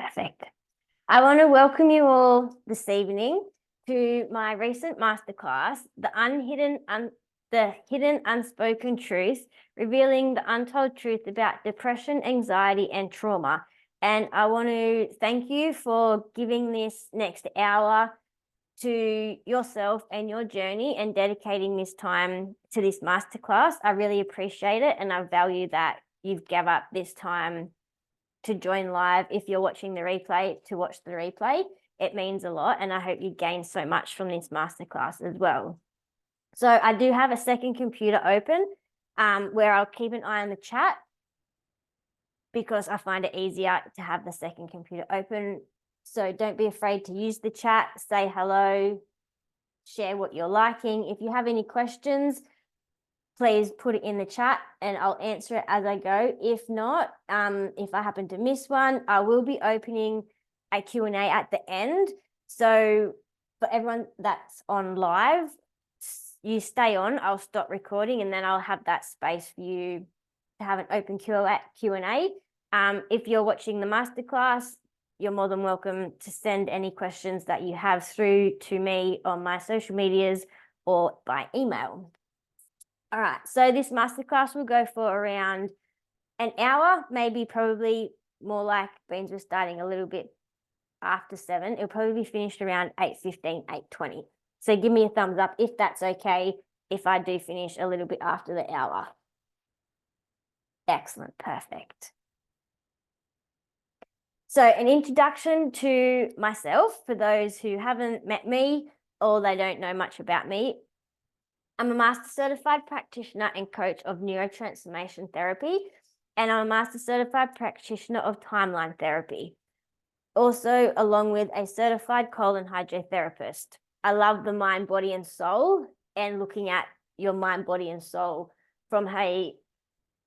Perfect. I want to welcome you all this evening to my recent masterclass, the Hidden Unspoken Truth, revealing the untold truth about depression, anxiety, and trauma. And I want to thank you for giving this next hour to yourself and your journey and dedicating this time to this masterclass. I really appreciate it, and I value that you've given up this time to join live. If you're watching the replay, to watch the replay. It means a lot, and I hope you gain so much from this masterclass as well. So I do have a second computer open where I'll keep an eye on the chat because I find it easier to have the second computer open. So don't be afraid to use the chat, say hello, share what you're liking. If you have any questions, please put it in the chat and I'll answer it as I go. If not, if I happen to miss one, I will be opening a Q&A at the end. So for everyone that's on live, you stay on, I'll stop recording and then I'll have that space for you to have an open Q&A. If you're watching the masterclass, you're more than welcome to send any questions that you have through to me on my social medias or by email. All right, so this masterclass will go for around an hour, maybe probably more like beans we're starting a little bit after 7. It'll probably be finished around 8:15, 8:20. So give me a thumbs up if that's okay, if I do finish a little bit after the hour. Excellent, perfect. So an introduction to myself for those who haven't met me or they don't know much about me. I'm a Master Certified Practitioner and Coach of Neurotransformation Therapy, and I'm a Master Certified Practitioner of Timeline Therapy. Also, along with a Certified Colon Hydrotherapist. I love the mind, body, and soul, and looking at your mind, body, and soul from a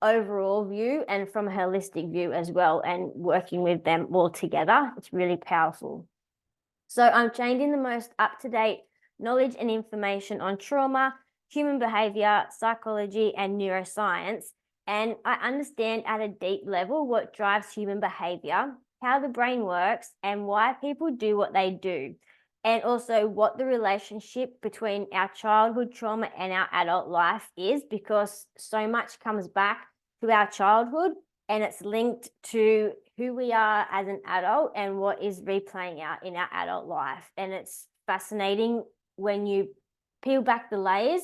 overall view and from a holistic view as well, and working with them all together. It's really powerful. So I'm trained in the most up-to-date knowledge and information on trauma, human behavior, psychology, and neuroscience. And I understand at a deep level what drives human behavior, how the brain works, and why people do what they do. And also what the relationship between our childhood trauma and our adult life is, because so much comes back to our childhood and it's linked to who we are as an adult and what is replaying out in our adult life. And it's fascinating when you peel back the layers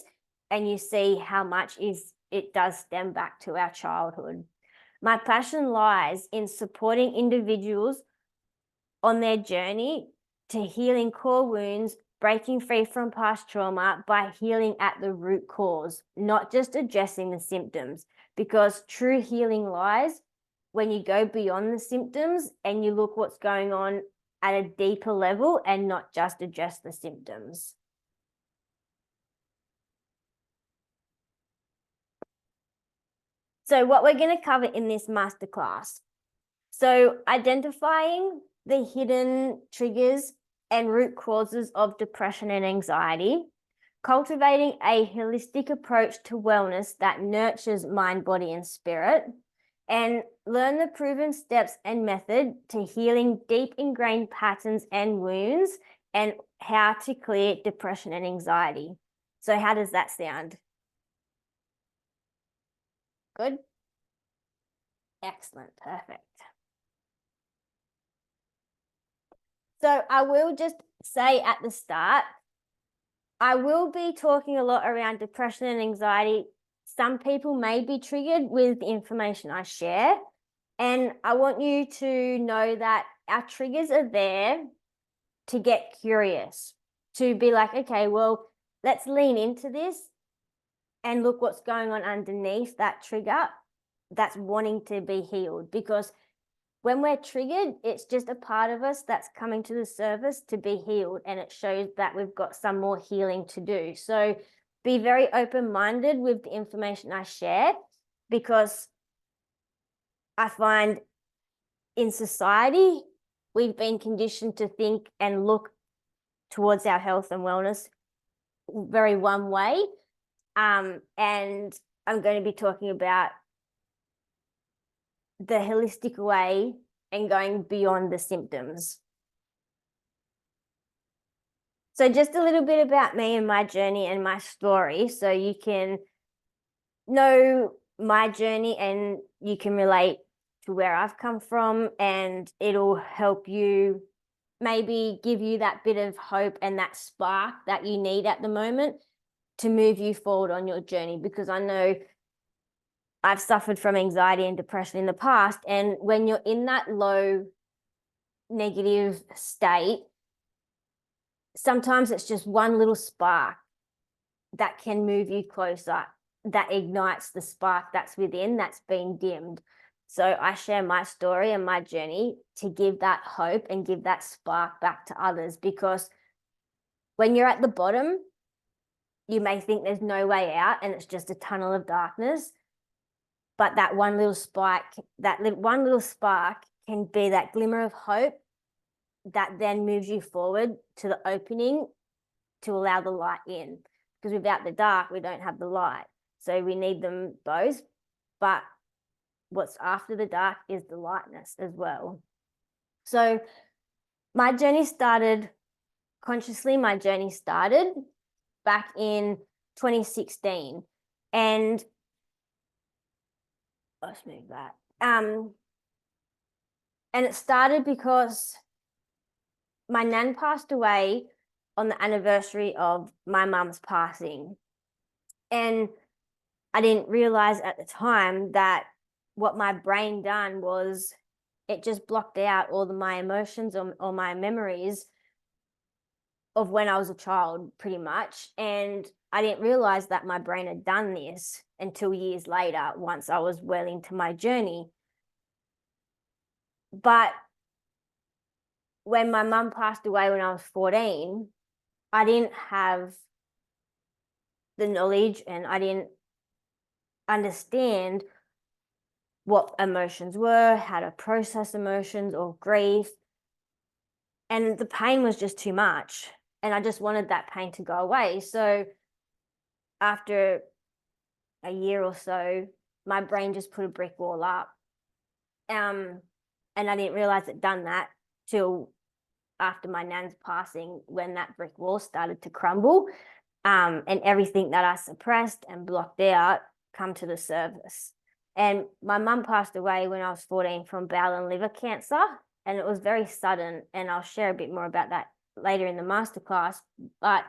and you see how much it does stem back to our childhood. My passion lies in supporting individuals on their journey to healing core wounds, breaking free from past trauma by healing at the root cause, not just addressing the symptoms, because true healing lies when you go beyond the symptoms and you look what's going on at a deeper level and not just address the symptoms. So what we're going to cover in this masterclass. So identifying the hidden triggers and root causes of depression and anxiety, cultivating a holistic approach to wellness that nurtures mind, body, and spirit, and learn the proven steps and method to healing deep ingrained patterns and wounds and how to clear depression and anxiety. So how does that sound? Good? Excellent, perfect. So I will just say at the start, I will be talking a lot around depression and anxiety. Some people may be triggered with the information I share. And I want you to know that our triggers are there to get curious, to be like, okay, well, let's lean into this and look what's going on underneath that trigger that's wanting to be healed. Because when we're triggered, it's just a part of us that's coming to the surface to be healed, and it shows that we've got some more healing to do. So be very open-minded with the information I share, because I find in society, we've been conditioned to think and look towards our health and wellness very one way. And I'm going to be talking about the holistic way and going beyond the symptoms. So just a little bit about me and my journey and my story, so you can know my journey and you can relate to where I've come from, and it'll help you, maybe give you that bit of hope and that spark that you need at the moment to move you forward on your journey. Because I know I've suffered from anxiety and depression in the past, and when you're in that low negative state, sometimes it's just one little spark that can move you closer, that ignites the spark that's within, that's been dimmed. So I share my story and my journey to give that hope and give that spark back to others, because when you're at the bottom, you may think there's no way out and it's just a tunnel of darkness. But that one little spark, one little spark can be that glimmer of hope that then moves you forward to the opening to allow the light in. Because without the dark, we don't have the light. So we need them both. But what's after the dark is the lightness as well. So my journey started consciously. My journey started back in 2016. And let's move that. And it started because my nan passed away on the anniversary of my mum's passing. And I didn't realize at the time that what my brain done was it just blocked out all my emotions or my memories of when I was a child, pretty much. And I didn't realize that my brain had done this until years later, once I was well into my journey. But when my mum passed away when I was 14, I didn't have the knowledge and I didn't understand what emotions were, how to process emotions or grief. And the pain was just too much. And I just wanted that pain to go away. So after a year or so, my brain just put a brick wall up. And I didn't realize it done that till after my nan's passing, when that brick wall started to crumble, and everything that I suppressed and blocked out come to the surface. And my mum passed away when I was 14 from bowel and liver cancer, and it was very sudden, and I'll share a bit more about that later in the masterclass. But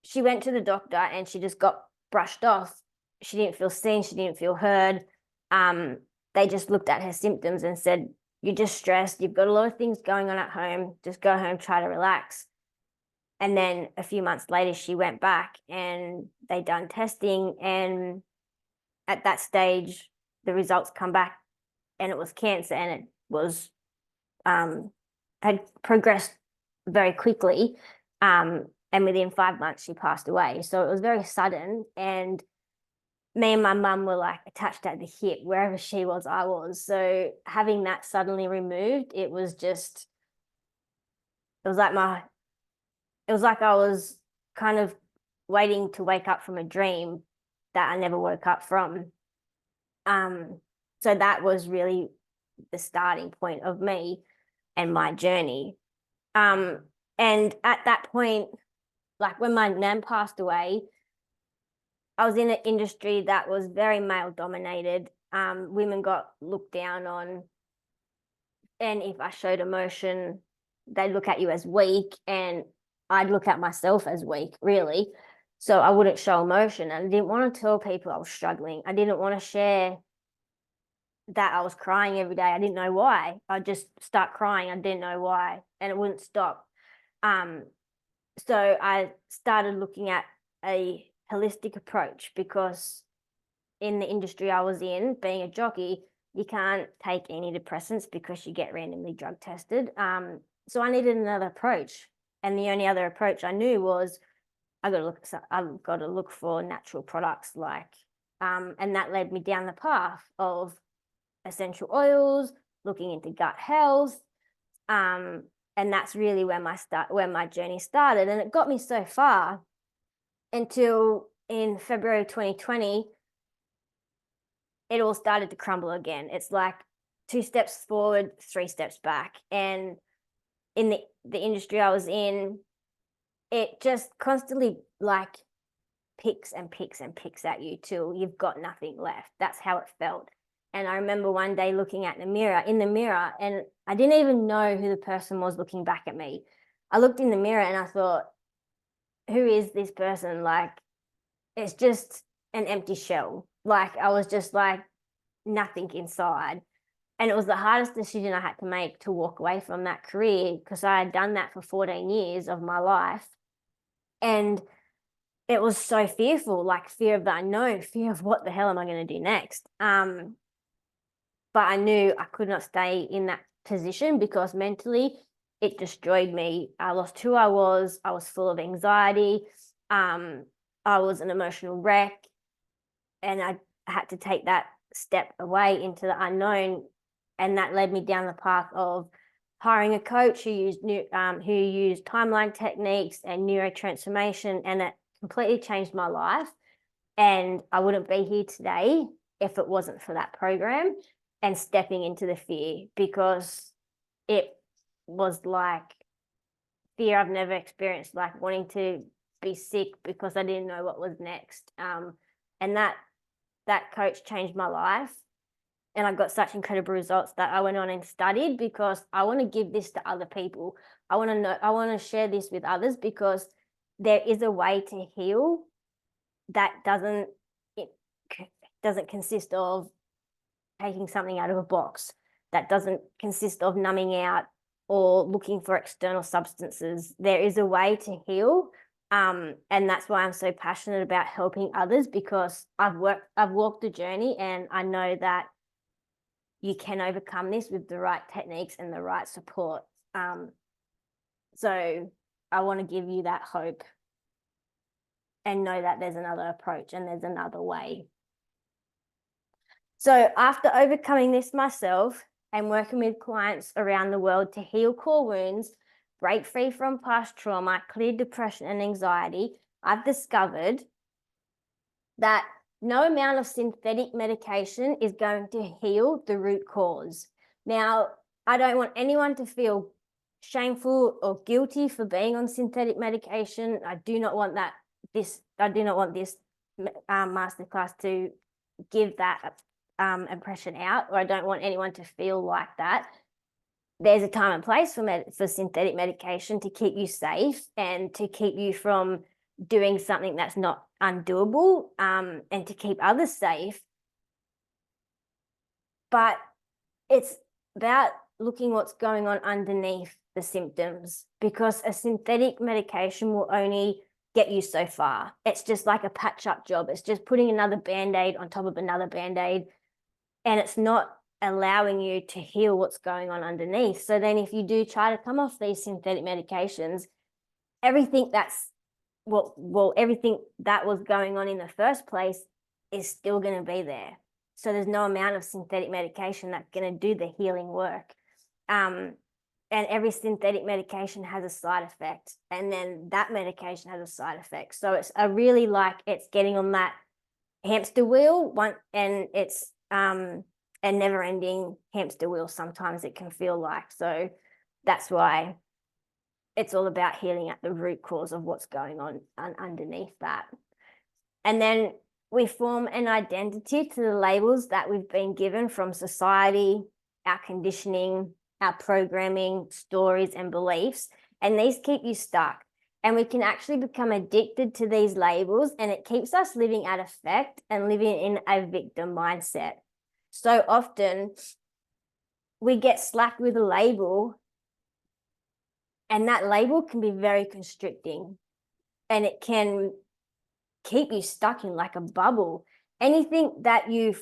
she went to the doctor and she just got brushed off. She didn't feel seen, she didn't feel heard. They just looked at her symptoms and said, "You're just stressed, you've got a lot of things going on at home, just go home, try to relax." And then a few months later, she went back and they done testing, and at that stage, the results come back and it was cancer, and it was had progressed very quickly. And within 5 months, she passed away. So it was very sudden. And me and my mum were like attached at the hip. Wherever she was, I was. So having that suddenly removed, it was like I was kind of waiting to wake up from a dream that I never woke up from. So that was really the starting point of me and my journey. And at that point, like when my nan passed away, I was in an industry that was very male dominated. Women got looked down on. And if I showed emotion, they'd look at you as weak, and I'd look at myself as weak, really. So I wouldn't show emotion, and I didn't want to tell people I was struggling. I didn't want to share that I was crying every day. I didn't know why. I'd just start crying. I didn't know why, and it wouldn't stop. So I started looking at a holistic approach, because in the industry I was in, being a jockey, you can't take antidepressants because you get randomly drug tested. So I needed another approach. And the only other approach I knew was I've got to look for natural products, and that led me down the path of essential oils, looking into gut health. And that's really where my journey started. And it got me so far until in February 2020, it all started to crumble again. It's like 2 steps forward, 3 steps back. And in the industry I was in, it just constantly like picks and picks and picks at you till you've got nothing left. That's how it felt. And I remember one day looking in the mirror, and I didn't even know who the person was looking back at me. I looked in the mirror and I thought, who is this person? Like, it's just an empty shell. Like, I was just like nothing inside. And it was the hardest decision I had to make to walk away from that career, because I had done that for 14 years of my life. And it was so fearful, like fear of the unknown, fear of what the hell am I going to do next? But I knew I could not stay in that position, because mentally it destroyed me. I lost who I was. I was full of anxiety. I was an emotional wreck. And I had to take that step away into the unknown. And that led me down the path of hiring a coach who used timeline techniques and neurotransformation, and it completely changed my life. And I wouldn't be here today if it wasn't for that program and stepping into the fear, because it was like fear I've never experienced, like wanting to be sick because I didn't know what was next. And that coach changed my life. And I got such incredible results that I went on and studied, because I want to give this to other people. I want to share this with others, because there is a way to heal that doesn't consist of taking something out of a box, that doesn't consist of numbing out or looking for external substances. There is a way to heal. And that's why I'm so passionate about helping others, because I've walked the journey, and I know that you can overcome this with the right techniques and the right support. So I want to give you that hope, and know that there's another approach and there's another way. So after overcoming this myself and working with clients around the world to heal core wounds, break free from past trauma, clear depression and anxiety, I've discovered that no amount of synthetic medication is going to heal the root cause. Now, I don't want anyone to feel shameful or guilty for being on synthetic medication. I do not want this masterclass to give that impression out, or I don't want anyone to feel like that. There's a time and place for synthetic medication to keep you safe and to keep you from doing something that's not undoable, and to keep others safe. But it's about looking what's going on underneath the symptoms, because a synthetic medication will only get you so far. It's just like a patch-up job. It's just putting another Band-Aid on top of another Band-Aid, and it's not allowing you to heal what's going on underneath. So then if you do try to come off these synthetic medications, everything that was going on in the first place is still going to be there. So there's no amount of synthetic medication that's going to do the healing work. And every synthetic medication has a side effect, and then that medication has a side effect. So it's it's getting on that hamster wheel, and it's a never-ending hamster wheel. Sometimes it can feel like. So that's why it's all about healing at the root cause of what's going on underneath that. And then we form an identity to the labels that we've been given from society, our conditioning, our programming, stories, and beliefs. And these keep you stuck. And we can actually become addicted to these labels, and it keeps us living at effect and living in a victim mindset. So often we get slapped with a label, and that label can be very constricting, and it can keep you stuck in like a bubble. Anything that you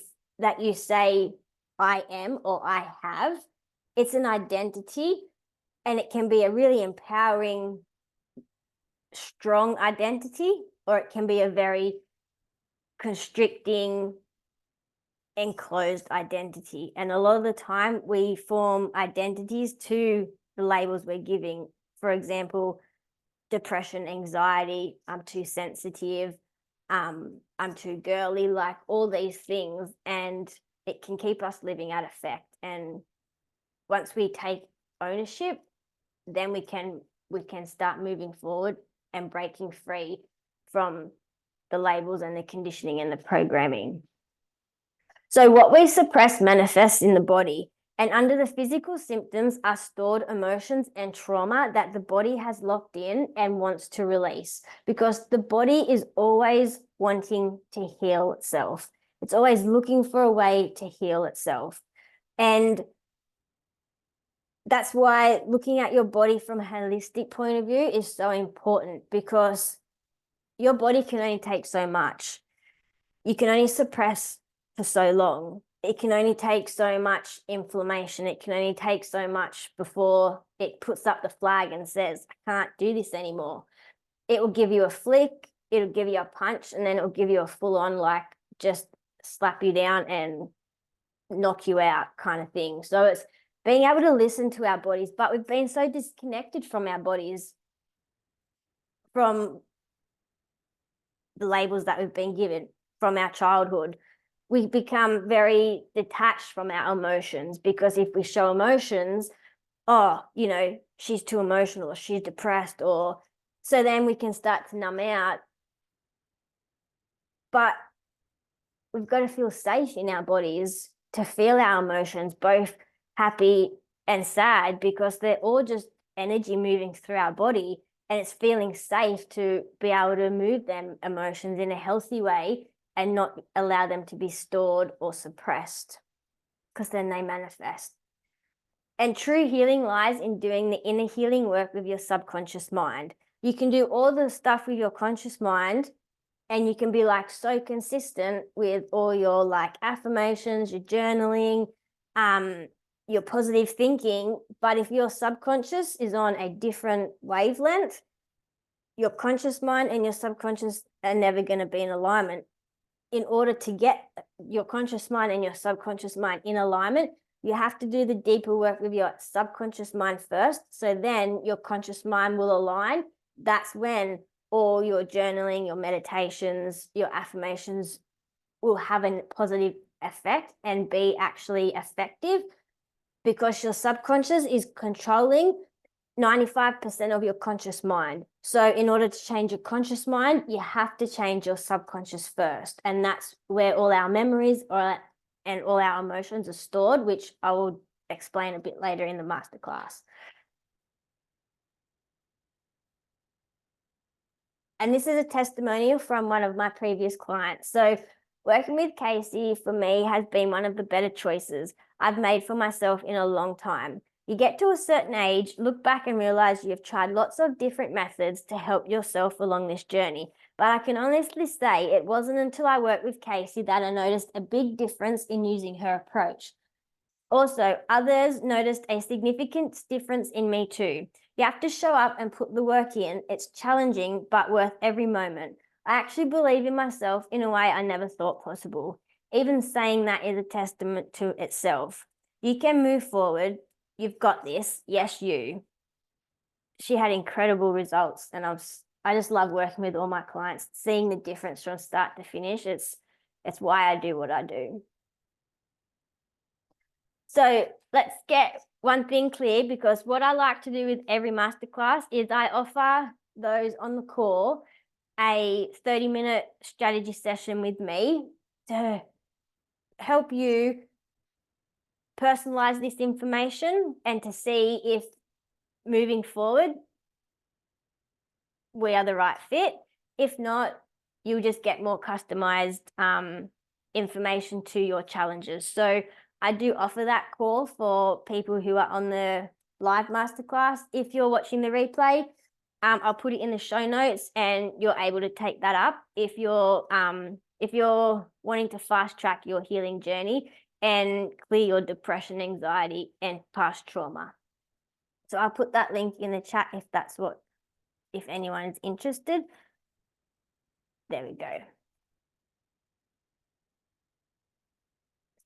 say, I am or I have, it's an identity, and it can be a really empowering, strong identity, or it can be a very constricting, enclosed identity. And a lot of the time we form identities to the labels we're giving. For example, depression, anxiety, I'm too sensitive, I'm too girly, like all these things. And it can keep us living at effect. And once we take ownership, then we can start moving forward and breaking free from the labels and the conditioning and the programming. So what we suppress manifests in the body, and under the physical symptoms are stored emotions and trauma that the body has locked in and wants to release, because the body is always wanting to heal itself. It's always looking for a way to heal itself. And that's why looking at your body from a holistic point of view is so important, because your body can only take so much. You can only suppress for so long. It can only take so much inflammation. It can only take so much before it puts up the flag and says, I can't do this anymore. It will give you a flick, it'll give you a punch, and then it'll give you a full-on, like, just slap you down and knock you out kind of thing. So it's being able to listen to our bodies, but we've been so disconnected from our bodies, from the labels that we've been given from our childhood. We become very detached from our emotions, because if we show emotions, oh, you know, she's too emotional, or she's depressed, or so then we can start to numb out. But we've got to feel safe in our bodies to feel our emotions, both happy and sad, because they're all just energy moving through our body, and it's feeling safe to be able to move them emotions in a healthy way and not allow them to be stored or suppressed, because then they manifest. And true healing lies in doing the inner healing work with your subconscious mind. You can do all the stuff with your conscious mind, and you can be like so consistent with all your like affirmations, your journaling, your positive thinking. But if your subconscious is on a different wavelength, your conscious mind and your subconscious are never going to be in alignment. In order to get your conscious mind and your subconscious mind in alignment, you have to do the deeper work with your subconscious mind first. So then your conscious mind will align. That's when all your journaling, your meditations, your affirmations will have a positive effect and be actually effective, because your subconscious is controlling 95% of your conscious mind. So in order to change your conscious mind, you have to change your subconscious first. And that's where all our memories and all our emotions are stored, which I will explain a bit later in the masterclass. And this is a testimonial from one of my previous clients. So working with Casey for me has been one of the better choices I've made for myself in a long time. You get to a certain age, look back and realize you've tried lots of different methods to help yourself along this journey. But I can honestly say it wasn't until I worked with Casey that I noticed a big difference in using her approach. Also, others noticed a significant difference in me too. You have to show up and put the work in. It's challenging, but worth every moment. I actually believe in myself in a way I never thought possible. Even saying that is a testament to itself. You can move forward. You've got this. Yes, you. She had incredible results, and I just love working with all my clients, seeing the difference from start to finish. It's why I do what I do. So let's get one thing clear, because what I like to do with every masterclass is I offer those on the call a 30-minute strategy session with me to help you personalize this information and to see if moving forward we are the right fit. If not, you'll just get more customized information to your challenges. So I do offer that call for people who are on the live masterclass. If you're watching the replay, I'll put it in the show notes and you're able to take that up if you're wanting to fast track your healing journey and clear your depression, anxiety, and past trauma. So I'll put that link in the chat if anyone is interested. There we go.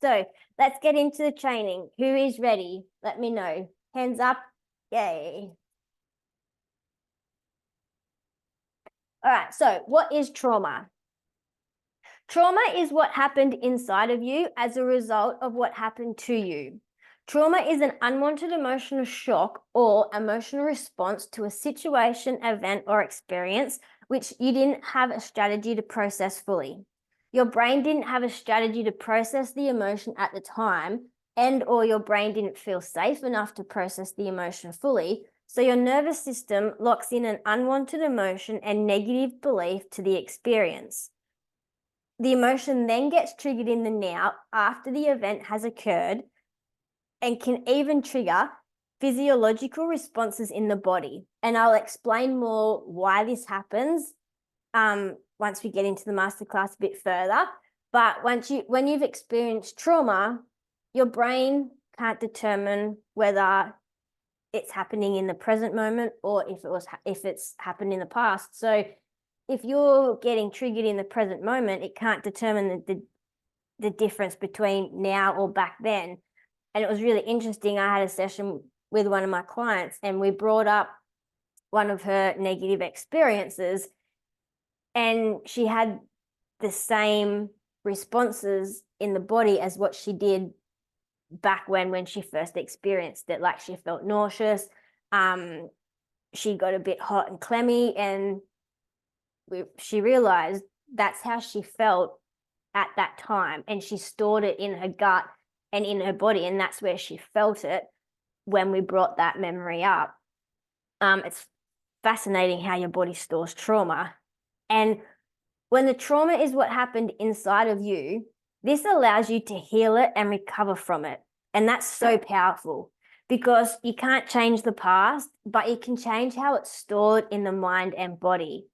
So let's get into the training. Who is ready? Let me know. Hands up. Yay. All right, so what is trauma? Trauma is what happened inside of you as a result of what happened to you. Trauma is an unwanted emotional shock or emotional response to a situation, event, or experience which you didn't have a strategy to process fully. Your brain didn't have a strategy to process the emotion at the time, and or your brain didn't feel safe enough to process the emotion fully, so your nervous system locks in an unwanted emotion and negative belief to the experience. The emotion then gets triggered in the now after the event has occurred and can even trigger physiological responses in the body. And I'll explain more why this happens once we get into the masterclass a bit further. But when you've experienced trauma, your brain can't determine whether it's happening in the present moment or if it's happened in the past. So if you're getting triggered in the present moment, it can't determine the difference between now or back then. And it was really interesting. I had a session with one of my clients and we brought up one of her negative experiences, and she had the same responses in the body as what she did back when she first experienced it. Like she felt nauseous, she got a bit hot and clammy, and she realized that's how she felt at that time, and she stored it in her gut and in her body, and that's where she felt it when we brought that memory up. It's fascinating how your body stores trauma. And when the trauma is what happened inside of you, this allows you to heal it and recover from it. And that's so powerful, because you can't change the past, but you can change how it's stored in the mind and body.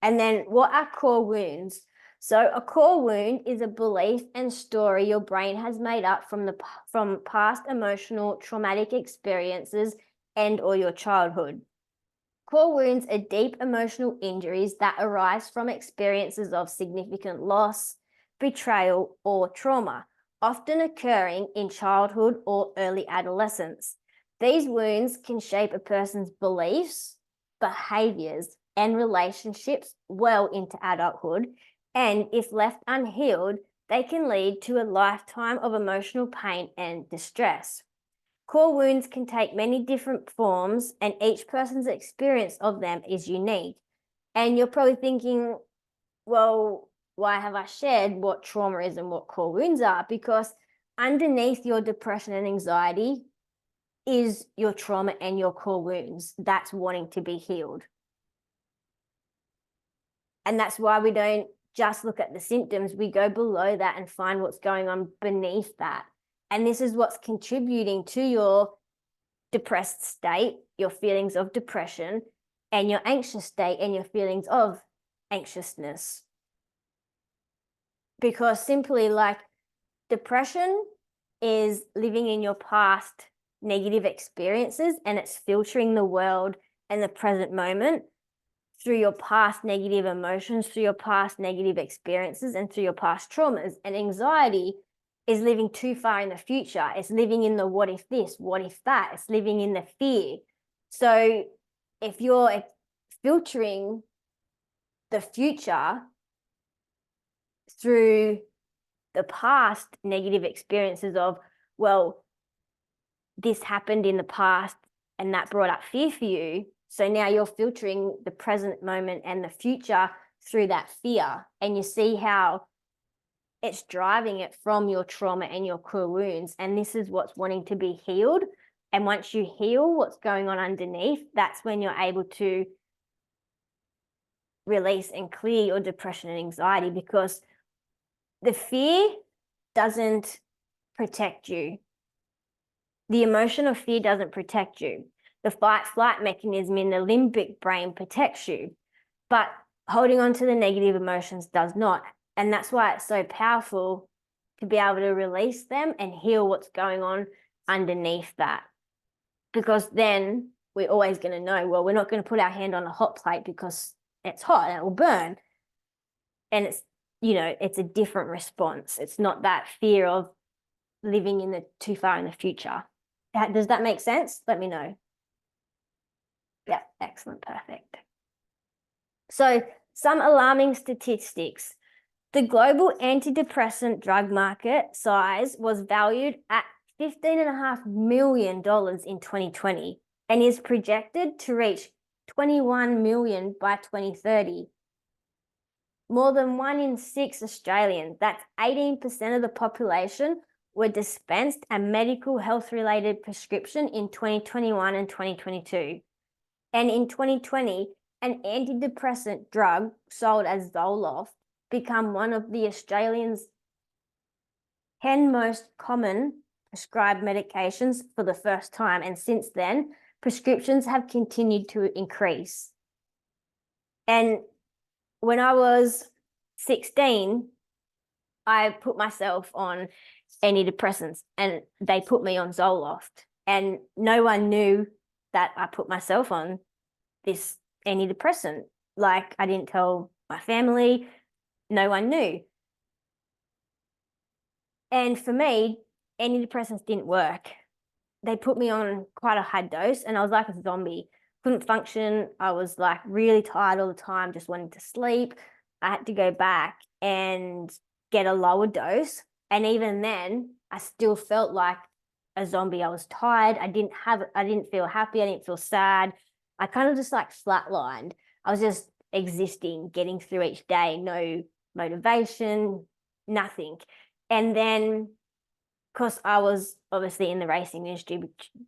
And then what are core wounds? So a core wound is a belief and story your brain has made up from past emotional traumatic experiences and or your childhood. Core wounds are deep emotional injuries that arise from experiences of significant loss, betrayal, or trauma, often occurring in childhood or early adolescence. These wounds can shape a person's beliefs, behaviors, and relationships well into adulthood, and if left unhealed, they can lead to a lifetime of emotional pain and distress. Core wounds can take many different forms, and each person's experience of them is unique. And you're probably thinking, well, why have I shared what trauma is and what core wounds are? Because underneath your depression and anxiety is your trauma and your core wounds that's wanting to be healed. And that's why we don't just look at the symptoms, we go below that and find what's going on beneath that. And this is what's contributing to your depressed state, your feelings of depression, and your anxious state and your feelings of anxiousness. Because simply, like, depression is living in your past negative experiences, and it's filtering the world and the present moment through your past negative emotions, through your past negative experiences, and through your past traumas. And anxiety is living too far in the future. It's living in the what if this, what if that. It's living in the fear. So if you're filtering the future through the past negative experiences of, well, this happened in the past and that brought up fear for you, so now you're filtering the present moment and the future through that fear, and you see how it's driving it from your trauma and your core wounds. And this is what's wanting to be healed. And once you heal what's going on underneath, that's when you're able to release and clear your depression and anxiety, because the fear doesn't protect you. The emotion of fear doesn't protect you. The fight-flight mechanism in the limbic brain protects you, but holding on to the negative emotions does not. And that's why it's so powerful to be able to release them and heal what's going on underneath that. Because then we're always going to know, well, we're not going to put our hand on a hot plate because it's hot and it will burn. And it's, you know, it's a different response. It's not that fear of living in the too far in the future. Does that make sense? Let me know. Yeah, excellent, perfect. So some alarming statistics. The global antidepressant drug market size was valued at $15.5 million in 2020 and is projected to reach 21 million by 2030. More than 1 in 6 Australians, that's 18% of the population, were dispensed a medical health-related prescription in 2021 and 2022. And in 2020, an antidepressant drug sold as Zoloft became one of the Australians' 10 most common prescribed medications for the first time. And since then, prescriptions have continued to increase. And when I was 16, I put myself on antidepressants and they put me on Zoloft. And no one knew that I put myself on this antidepressant. Like, I didn't tell my family, no one knew. And for me, antidepressants didn't work. They put me on quite a high dose and I was like a zombie. Couldn't function. I was like really tired all the time, just wanting to sleep. I had to go back and get a lower dose. And even then, I still felt like a zombie. I was tired. I didn't feel happy. I didn't feel sad. I kind of just like flatlined. I was just existing, getting through each day, no motivation, nothing. And then, because I was obviously in the racing industry,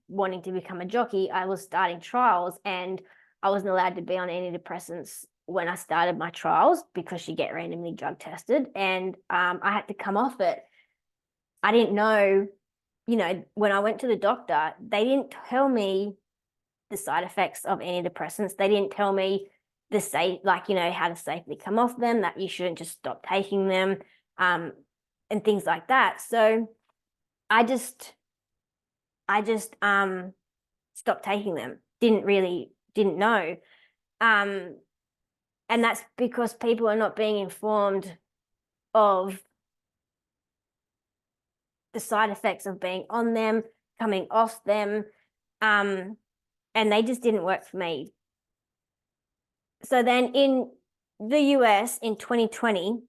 wanting to become a jockey, I was starting trials and I wasn't allowed to be on antidepressants when I started my trials because you get randomly drug tested, and I had to come off it. I didn't know, when I went to the doctor, they didn't tell me the side effects of antidepressants. They didn't tell me how to safely come off them, that you shouldn't just stop taking them, and things like that. So I just stopped taking them. Didn't know. And that's because people are not being informed of the side effects of being on them, coming off them, and they just didn't work for me. So then in the US in 2020,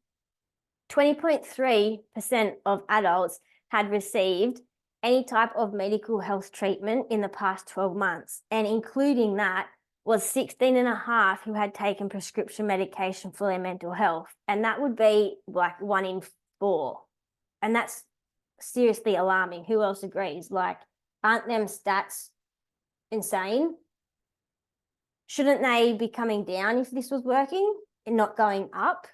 20.3% of adults had received any type of medical health treatment in the past 12 months. And including that was 16.5 who had taken prescription medication for their mental health. And that would be like 1 in 4. And that's seriously alarming. Who else agrees? Like, aren't them stats insane? Shouldn't they be coming down if this was working and not going up?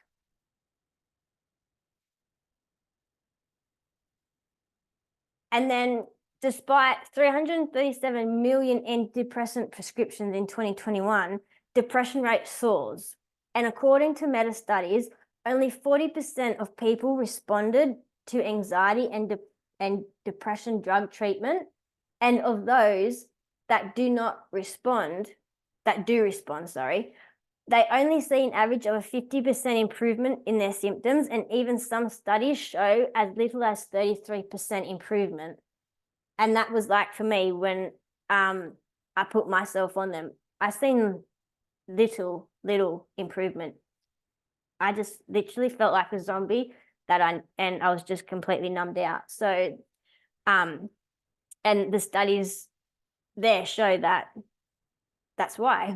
And then despite 337 million antidepressant prescriptions in 2021, depression rate soars. And according to meta studies, only 40% of people responded to anxiety and depression drug treatment. And of those that do respond, they only see an average of a 50% improvement in their symptoms, and even some studies show as little as 33% improvement. And that was like for me when I put myself on them. I seen little improvement. I just literally felt like a zombie and I was just completely numbed out. So and the studies there show that that's why.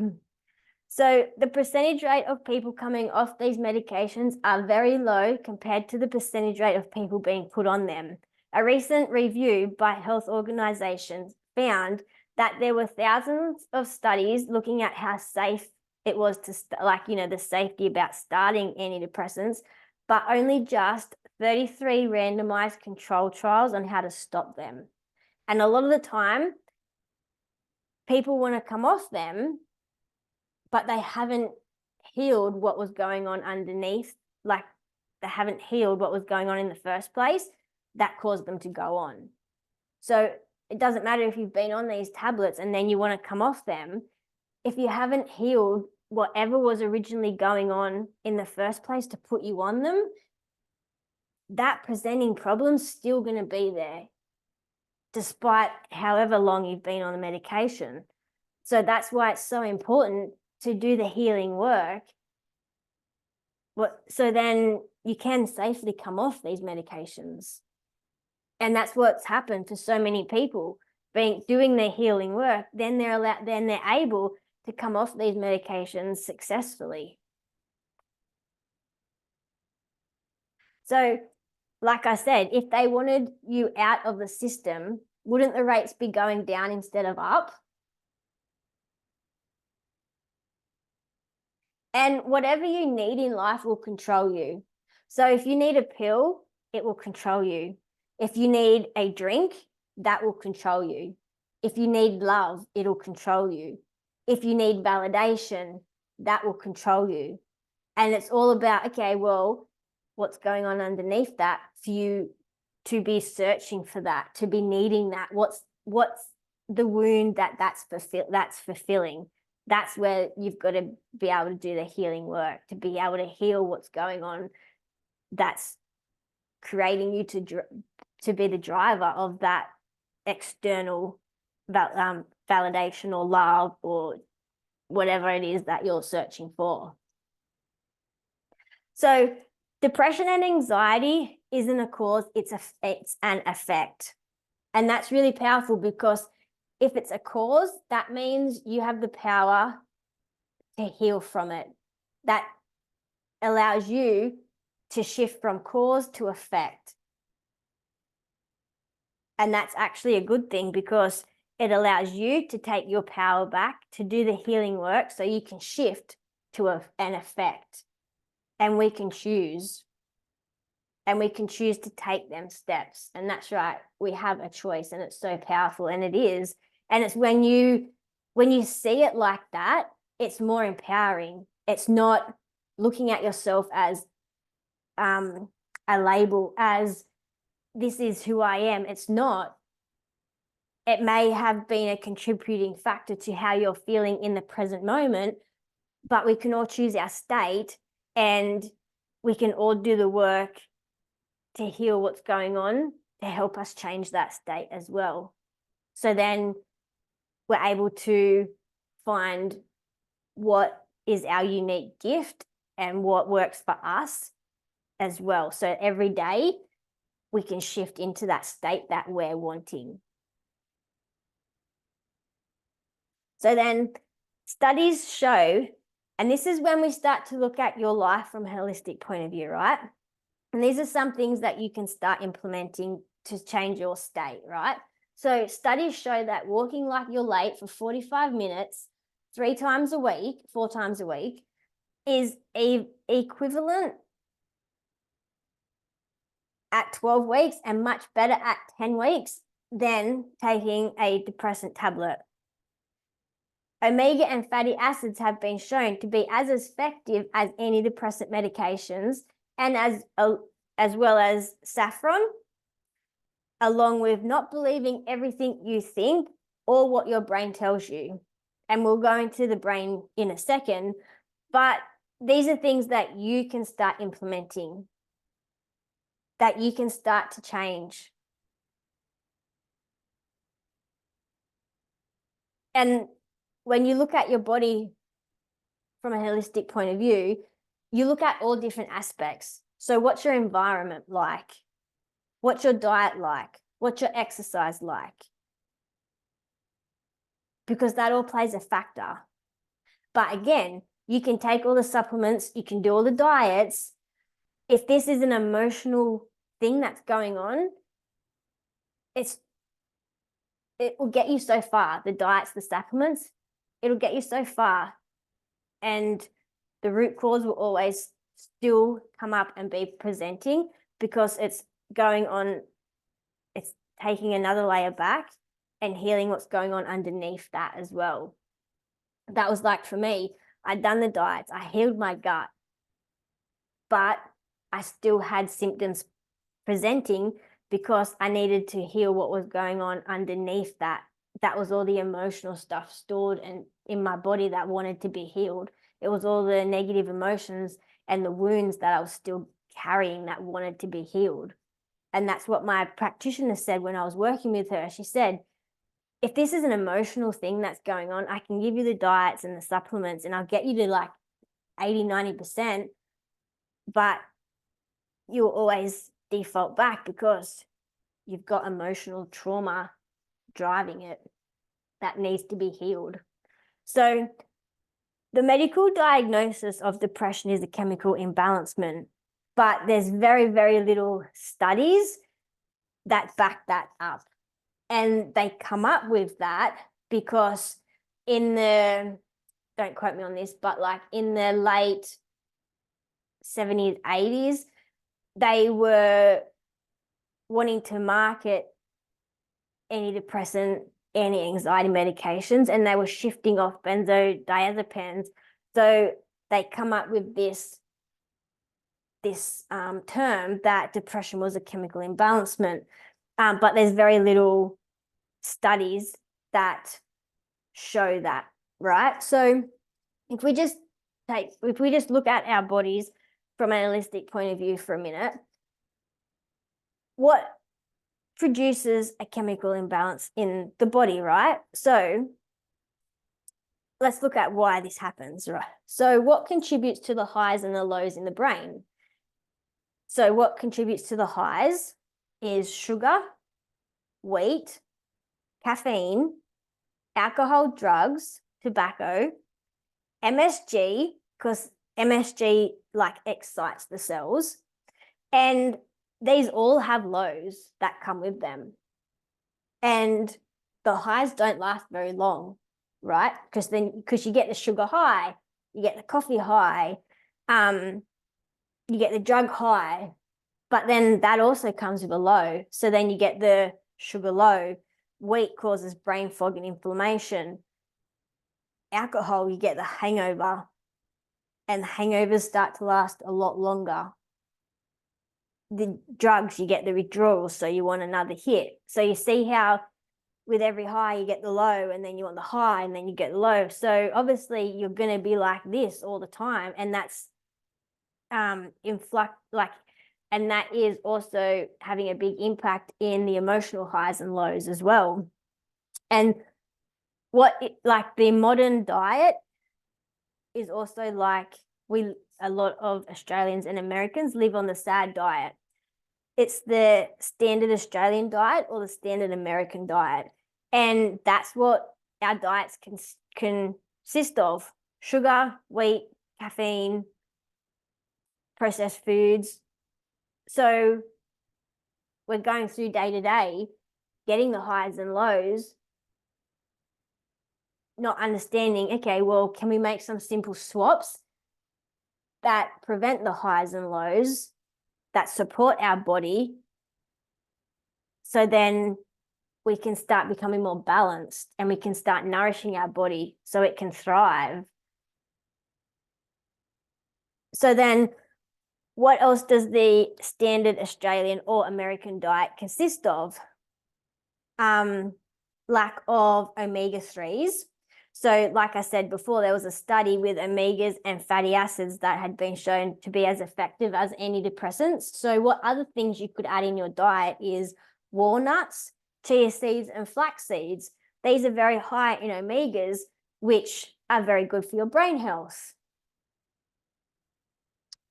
So the percentage rate of people coming off these medications are very low compared to the percentage rate of people being put on them. A recent review by health organizations found that there were thousands of studies looking at how safe it was to, the safety about starting antidepressants, but only just 33 randomized control trials on how to stop them. And a lot of the time, people want to come off them, but they haven't healed what was going on underneath. Like, they haven't healed what was going on in the first place that caused them to go on. So it doesn't matter if you've been on these tablets and then you want to come off them. If you haven't healed whatever was originally going on in the first place to put you on them, that presenting problem's still going to be there, despite however long you've been on the medication. So that's why it's so important to do the healing work So then you can safely come off these medications. And that's what's happened for so many people doing their healing work. Then they're able to come off these medications successfully. So, like I said, if they wanted you out of the system, wouldn't the rates be going down instead of up? And whatever you need in life will control you. So if you need a pill, it will control you. If you need a drink, that will control you. If you need love, it'll control you. If you need validation, that will control you. And it's all about, okay, well, what's going on underneath that for you to be searching for that, to be needing that? What's the wound that's fulfilling? That's where you've got to be able to do the healing work, to be able to heal what's going on that's creating you to be the driver of that external validation or love or whatever it is that you're searching for. So depression and anxiety isn't a cause, it's an effect. And that's really powerful, because if it's a cause, that means you have the power to heal from it. That allows you to shift from cause to effect. And that's actually a good thing, because it allows you to take your power back to do the healing work, so you can shift to an effect. And we can choose. And we can choose to take them steps. And that's right, we have a choice, and it's so powerful, and it is. And it's when you see it like that, it's more empowering. It's not looking at yourself as a label, as this is who I am. It's not. It may have been a contributing factor to how you're feeling in the present moment, but we can all choose our state, and we can all do the work to heal what's going on, to help us change that state as well. So then we're able to find what is our unique gift and what works for us as well. So every day we can shift into that state that we're wanting. So then studies show, and this is when we start to look at your life from a holistic point of view, right? And these are some things that you can start implementing to change your state, right? So studies show that walking like you're late for 45 minutes, 4 times a week, is equivalent at 12 weeks and much better at 10 weeks than taking a depressant tablet. Omega and fatty acids have been shown to be as effective as antidepressant medications, and as well as saffron, along with not believing everything you think or what your brain tells you. And we'll go into the brain in a second, but these are things that you can start implementing, that you can start to change. And when you look at your body from a holistic point of view, you look at all different aspects. So what's your environment like? What's your diet like? What's your exercise like? Because that all plays a factor. But again, you can take all the supplements, you can do all the diets. If this is an emotional thing that's going on, it will get you so far. The diets, the supplements, it'll get you so far. And the root cause will always still come up and be presenting, because it's going on, it's taking another layer back and healing what's going on underneath that as well. That was like, for me, I'd done the diets, I healed my gut, but I still had symptoms presenting because I needed to heal what was going on underneath that. That was all the emotional stuff stored in my body that wanted to be healed. It was all the negative emotions and the wounds that I was still carrying that wanted to be healed. And that's what my practitioner said when I was working with her. She said, if this is an emotional thing that's going on, I can give you the diets and the supplements and I'll get you to like 80, 90%. but you'll always default back because you've got emotional trauma driving it that needs to be healed. So the medical diagnosis of depression is a chemical imbalancement, but there's very, very little studies that back that up. And they come up with that because in the, don't quote me on this, but like in the late 70s, 80s, they were wanting to market antidepressant, anti-anxiety medications, and they were shifting off benzodiazepines. So they come up with this term that depression was a chemical imbalancement, but there's very little studies that show that, right? So if we just look at our bodies from an holistic point of view for a minute, what produces a chemical imbalance in the body, right? So let's look at why this happens, right? So what contributes to the highs and the lows in the brain? So what contributes to the highs is sugar, wheat, caffeine, alcohol, drugs, tobacco, MSG, because MSG like excites the cells, and these all have lows that come with them. And the highs don't last very long, right? Because you get the sugar high, you get the coffee high, you get the drug high, but then that also comes with a low. So then you get the sugar low. Wheat causes brain fog and inflammation. Alcohol, you get the hangover, and the hangovers start to last a lot longer. The drugs, you get the withdrawal, so you want another hit. So you see how with every high you get the low, and then you want the high, and then you get the low. So obviously you're going to be like this all the time, and that's and that is also having a big impact in the emotional highs and lows as well. And the modern diet is also like a lot of Australians and Americans live on the SAD diet. It's the standard Australian diet or the standard American diet. And that's what our diets consist of: sugar, wheat, caffeine, processed foods. So we're going through day to day, getting the highs and lows, not understanding, okay, well, can we make some simple swaps that prevent the highs and lows, that support our body, so then we can start becoming more balanced and we can start nourishing our body so it can thrive. So then what else does the standard Australian or American diet consist of? Lack of omega-3s. So like I said before, there was a study with omegas and fatty acids that had been shown to be as effective as antidepressants. So what other things you could add in your diet is walnuts, chia seeds, and flax seeds. These are very high in omegas, which are very good for your brain health.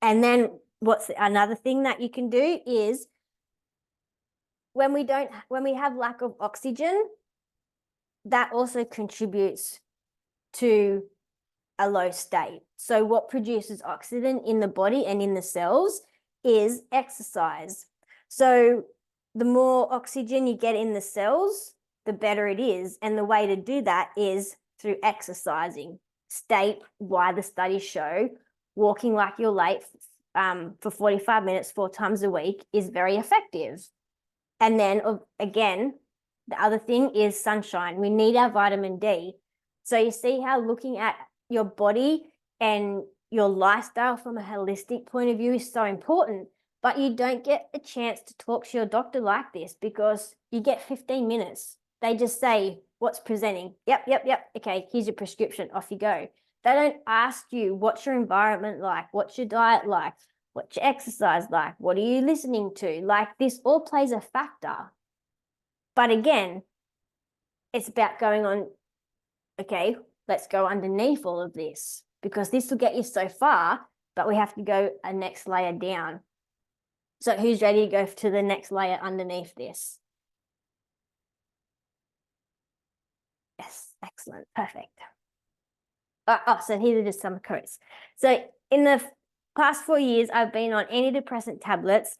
And then what's another thing that you can do is when we have lack of oxygen, that also contributes to a low state. So what produces oxygen in the body and in the cells is exercise. So the more oxygen you get in the cells, the better it is. And the way to do that is through exercising. State why the studies show walking like you're late for 45 minutes 4 times a week is very effective. And then again, the other thing is sunshine. We need our vitamin D. So you see how looking at your body and your lifestyle from a holistic point of view is so important, but you don't get a chance to talk to your doctor like this because you get 15 minutes. They just say, what's presenting? Yep. Okay, here's your prescription, off you go. They don't ask you, what's your environment like? What's your diet like? What's your exercise like? What are you listening to? Like, this all plays a factor. But again, it's about going on, okay, let's go underneath all of this, because this will get you so far, but we have to go a next layer down. So who's ready to go to the next layer underneath this? Yes, excellent, perfect. So here are just some quotes. So in the past 4 years, I've been on antidepressant tablets,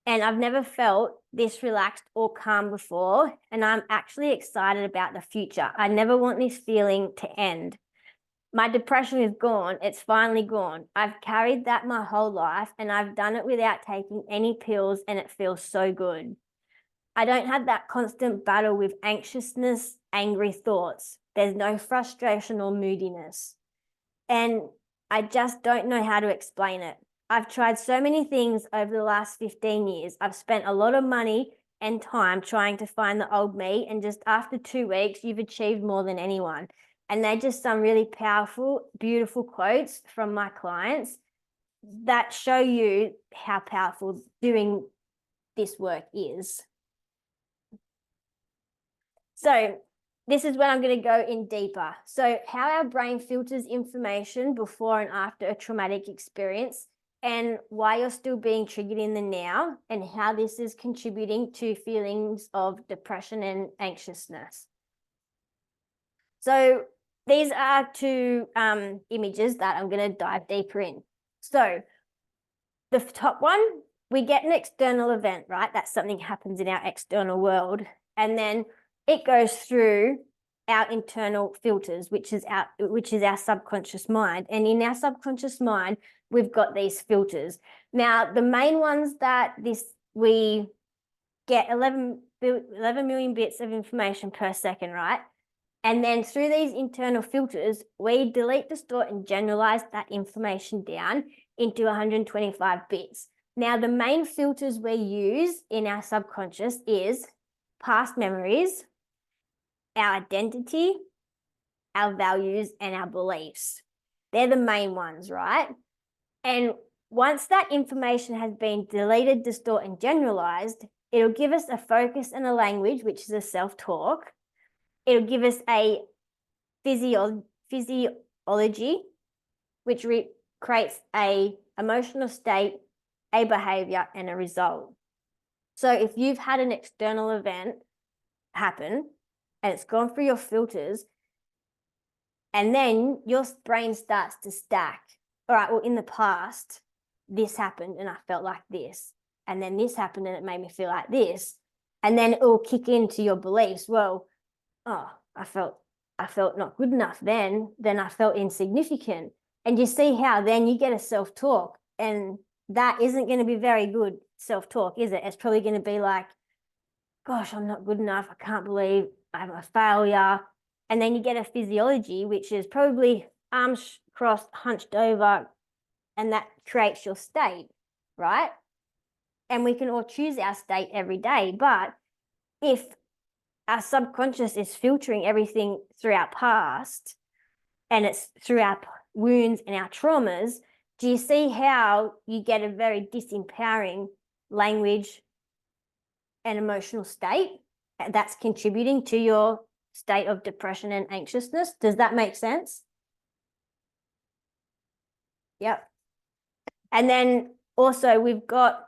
and I've never felt this relaxed or calm before, and I'm actually excited about the future. I never want this feeling to end. My depression is gone. It's finally gone. I've carried that my whole life, and I've done it without taking any pills, and it feels so good. I don't have that constant battle with anxiousness, angry thoughts. There's no frustration or moodiness. And I just don't know how to explain it. I've tried so many things over the last 15 years. I've spent a lot of money and time trying to find the old me, and just after 2 weeks, you've achieved more than anyone. And they're just some really powerful, beautiful quotes from my clients that show you how powerful doing this work is. So this is when I'm going to go in deeper. So how our brain filters information before and after a traumatic experience, and why you're still being triggered in the now, and how this is contributing to feelings of depression and anxiousness. So these are 2 images that I'm going to dive deeper in. So the top one, we get an external event, right? That's something happens in our external world. And then it goes through our internal filters, which is our subconscious mind. And in our subconscious mind, we've got these filters. Now, the main ones that we get 11 million bits of information per second, right? And then through these internal filters, we delete, distort, and generalize that information down into 125 bits. Now, the main filters we use in our subconscious is past memories, our identity, our values, and our beliefs. They're the main ones, right? And once that information has been deleted, distort, and generalized, it'll give us a focus and a language, which is a self-talk. It'll give us a physiology, which creates a emotional state, a behavior, and a result. So if you've had an external event happen and it's gone through your filters, and then your brain starts to stack. All right, well, in the past, this happened and I felt like this. And then this happened and it made me feel like this. And then it will kick into your beliefs. Well, oh, I felt not good enough then I felt insignificant. And you see how then you get a self-talk, and that isn't going to be very good self-talk, is it? It's probably going to be like, gosh, I'm not good enough. I can't believe I'm a failure. And then you get a physiology, which is probably arms crossed, hunched over, and that creates your state, right? And we can all choose our state every day. But if our subconscious is filtering everything through our past, and it's through our wounds and our traumas, do you see how you get a very disempowering language and emotional state that's contributing to your state of depression and anxiousness? Does that make sense? Yep. And then also we've got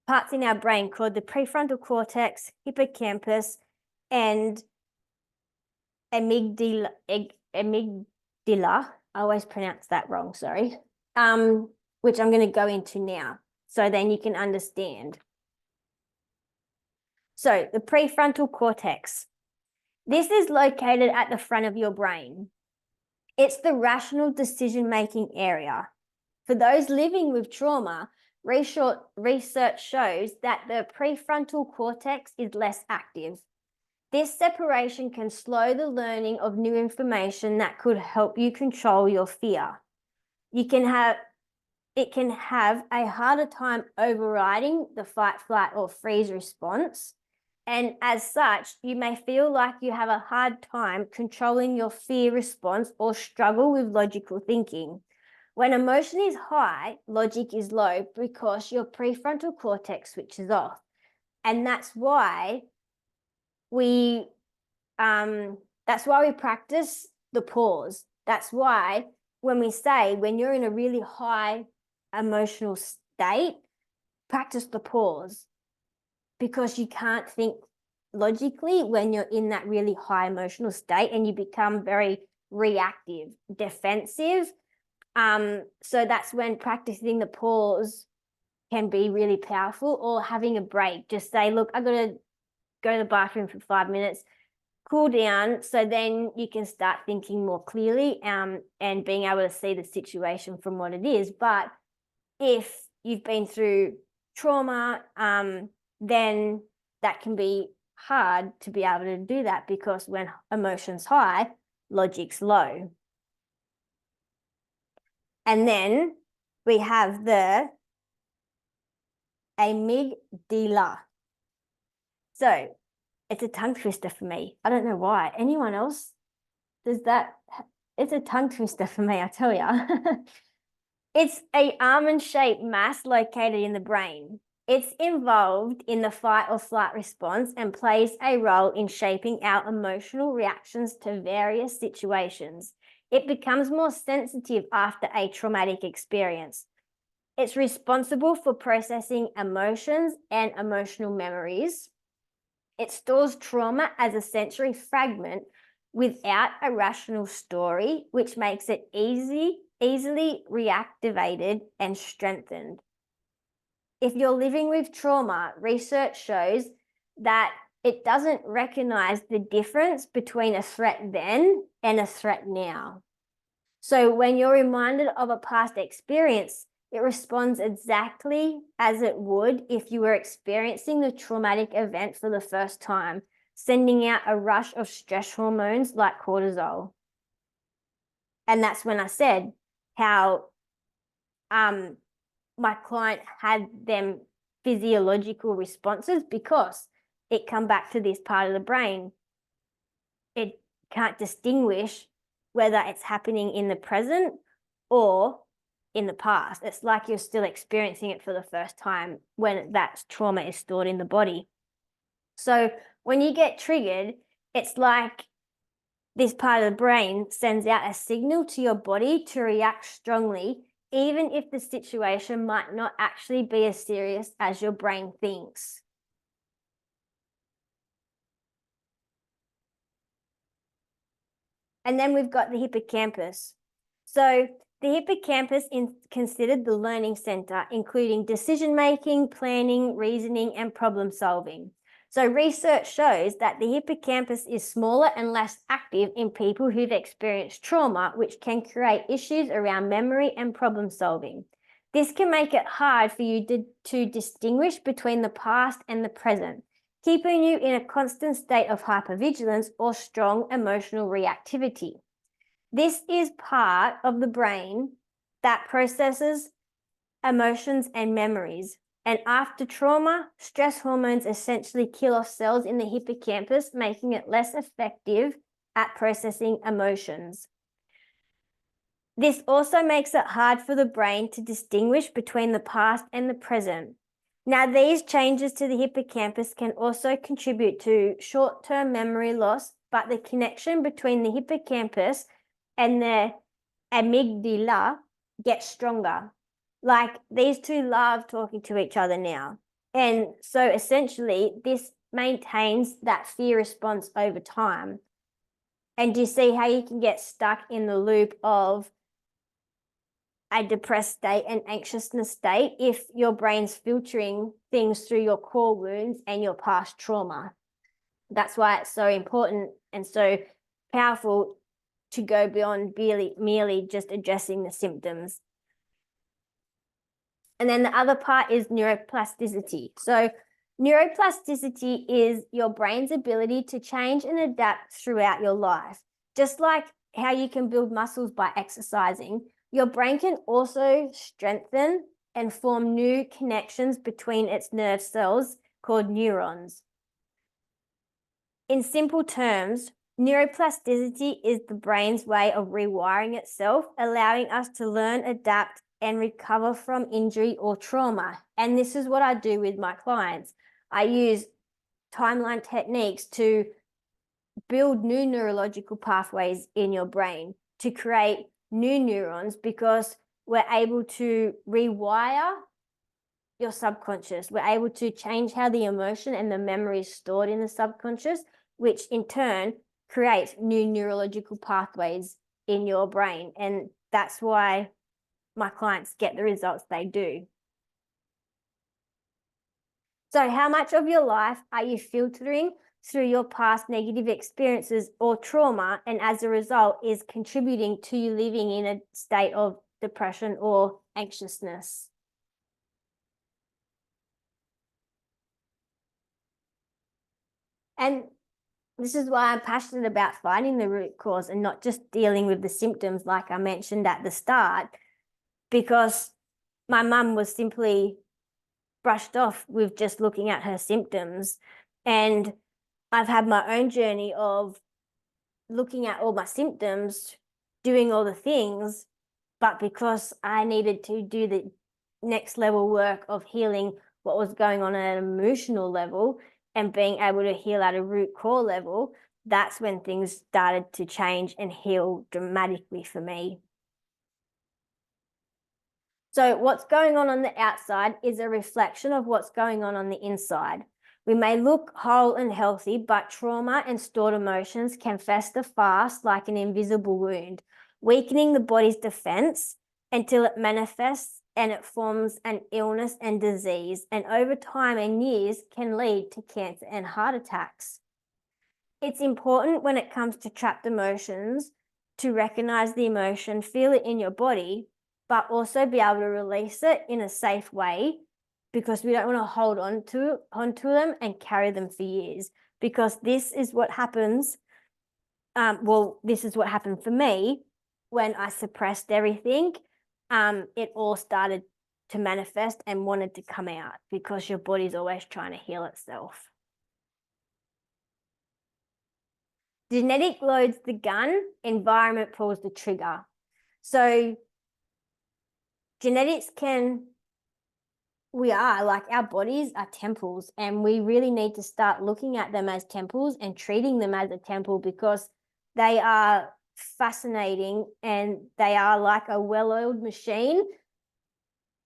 parts in our brain called the prefrontal cortex, hippocampus, and amygdala. I always pronounce that wrong, sorry. Which I'm going to go into now, so then you can understand. So the prefrontal cortex. This is located at the front of your brain. It's the rational decision-making area. For those living with trauma, research shows that the prefrontal cortex is less active. This separation can slow the learning of new information that could help you control your fear. It can have a harder time overriding the fight, flight, or freeze response. And as such, you may feel like you have a hard time controlling your fear response or struggle with logical thinking. When emotion is high, logic is low because your prefrontal cortex switches off. And that's why we practice the pause. That's why when we say when you're in a really high emotional state, practice the pause, because you can't think logically when you're in that really high emotional state, and you become very reactive, defensive. So that's when practicing the pause can be really powerful, or having a break. Just say, look, I gotta go to the bathroom for 5 minutes, cool down, so then you can start thinking more clearly, and being able to see the situation from what it is. But if you've been through trauma, then that can be hard to be able to do that, because when emotion's high, logic's low. And then we have the amygdala. So it's a tongue twister for me. I don't know why. Anyone else? Does that? It's a tongue twister for me, I tell ya. It's an almond-shaped mass located in the brain. It's involved in the fight or flight response and plays a role in shaping our emotional reactions to various situations. It becomes more sensitive after a traumatic experience. It's responsible for processing emotions and emotional memories. It stores trauma as a sensory fragment without a rational story, which makes it easily reactivated and strengthened. If you're living with trauma, research shows that it doesn't recognize the difference between a threat then and a threat now. So when you're reminded of a past experience, it responds exactly as it would if you were experiencing the traumatic event for the first time, sending out a rush of stress hormones like cortisol. And that's when I said how my client had them physiological responses, because it come back to this part of the brain. It can't distinguish whether it's happening in the present or in the past. It's like you're still experiencing it for the first time when that trauma is stored in the body. So when you get triggered, it's like this part of the brain sends out a signal to your body to react strongly, even if the situation might not actually be as serious as your brain thinks. And then we've got the hippocampus. So the hippocampus is considered the learning center, including decision-making, planning, reasoning, and problem-solving. So research shows that the hippocampus is smaller and less active in people who've experienced trauma, which can create issues around memory and problem-solving. This can make it hard for you to distinguish between the past and the present, keeping you in a constant state of hypervigilance or strong emotional reactivity. This is part of the brain that processes emotions and memories. And after trauma, stress hormones essentially kill off cells in the hippocampus, making it less effective at processing emotions. This also makes it hard for the brain to distinguish between the past and the present. Now, these changes to the hippocampus can also contribute to short-term memory loss, but the connection between the hippocampus and the amygdala gets stronger. Like, these two love talking to each other now. And so essentially this maintains that fear response over time. And do you see how you can get stuck in the loop of a depressed state and anxiousness state if your brain's filtering things through your core wounds and your past trauma? That's why it's so important and so powerful to go beyond merely just addressing the symptoms. And then the other part is neuroplasticity. So neuroplasticity is your brain's ability to change and adapt throughout your life. Just like how you can build muscles by exercising, your brain can also strengthen and form new connections between its nerve cells called neurons. In simple terms, neuroplasticity is the brain's way of rewiring itself, allowing us to learn, adapt, and recover from injury or trauma. And this is what I do with my clients. I use timeline techniques to build new neurological pathways in your brain to create new neurons because we're able to rewire your subconscious. We're able to change how the emotion and the memory is stored in the subconscious, which in turn creates new neurological pathways in your brain. And that's why my clients get the results they do. So how much of your life are you filtering through your past negative experiences or trauma, and as a result is contributing to you living in a state of depression or anxiousness? And this is why I'm passionate about finding the root cause and not just dealing with the symptoms like I mentioned at the start, because my mum was simply brushed off with just looking at her symptoms. And I've had my own journey of looking at all my symptoms, doing all the things, but because I needed to do the next level work of healing what was going on at an emotional level and being able to heal at a root core level, that's when things started to change and heal dramatically for me. So what's going on the outside is a reflection of what's going on the inside. We may look whole and healthy, but trauma and stored emotions can fester fast like an invisible wound, weakening the body's defense until it manifests and it forms an illness and disease, and over time and years can lead to cancer and heart attacks. It's important when it comes to trapped emotions to recognize the emotion, feel it in your body, but also be able to release it in a safe way, because we don't want to hold onto them and carry them for years, because this is what happens. This is what happened for me when I suppressed everything. It all started to manifest and wanted to come out because your body's always trying to heal itself. Genetic loads the gun, environment pulls the trigger. So genetics our bodies are temples, and we really need to start looking at them as temples and treating them as a temple, because they are fascinating and they are like a well-oiled machine,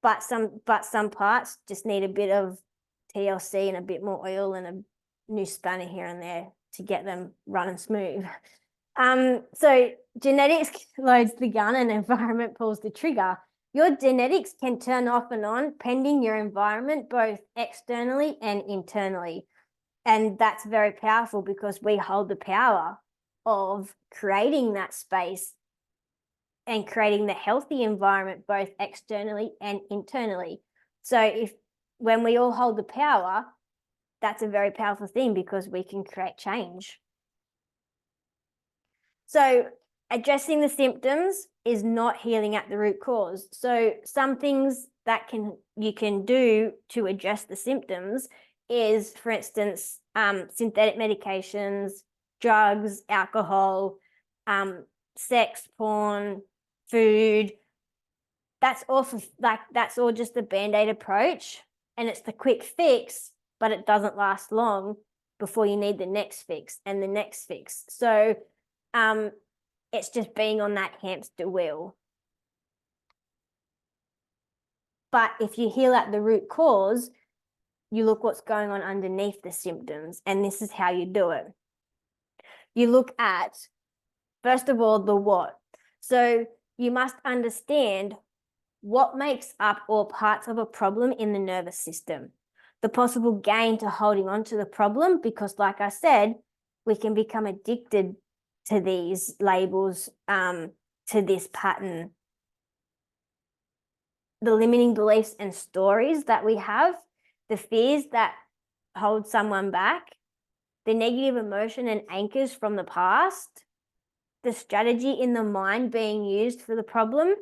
but some parts just need a bit of TLC and a bit more oil and a new spanner here and there to get them running smooth. So genetics loads the gun and environment pulls the trigger. Your genetics can turn off and on pending your environment, both externally and internally. And that's very powerful because we hold the power of creating that space and creating the healthy environment, both externally and internally. So when we all hold the power, that's a very powerful thing, because we can create change. So addressing the symptoms is not healing at the root cause. So some things that you can do to address the symptoms is, for instance, synthetic medications, drugs, alcohol, sex, porn, food. That's all just the Band-Aid approach, and it's the quick fix, but it doesn't last long before you need the next fix and the next fix. So it's just being on that hamster wheel. But if you heal at the root cause, you look what's going on underneath the symptoms, and this is how you do it. You look at, first of all, the what. So you must understand what makes up all parts of a problem in the nervous system, the possible gain to holding on to the problem, because like I said, we can become addicted to these labels, to this pattern. The limiting beliefs and stories that we have, the fears that hold someone back, the negative emotion and anchors from the past, the strategy in the mind being used for the problem,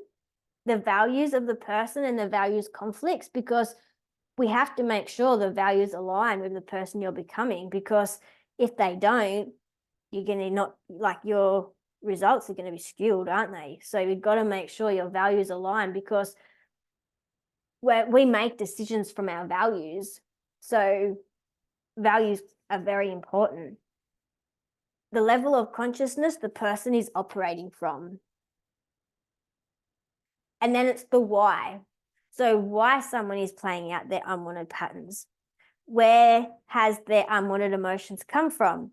the values of the person and the values conflicts, because we have to make sure the values align with the person you're becoming, because if they don't, you're going to your results are going to be skewed, aren't they? So you've got to make sure your values align, because we make decisions from our values. So values are very important. The level of consciousness the person is operating from. And then it's the why. So why someone is playing out their unwanted patterns. Where has their unwanted emotions come from?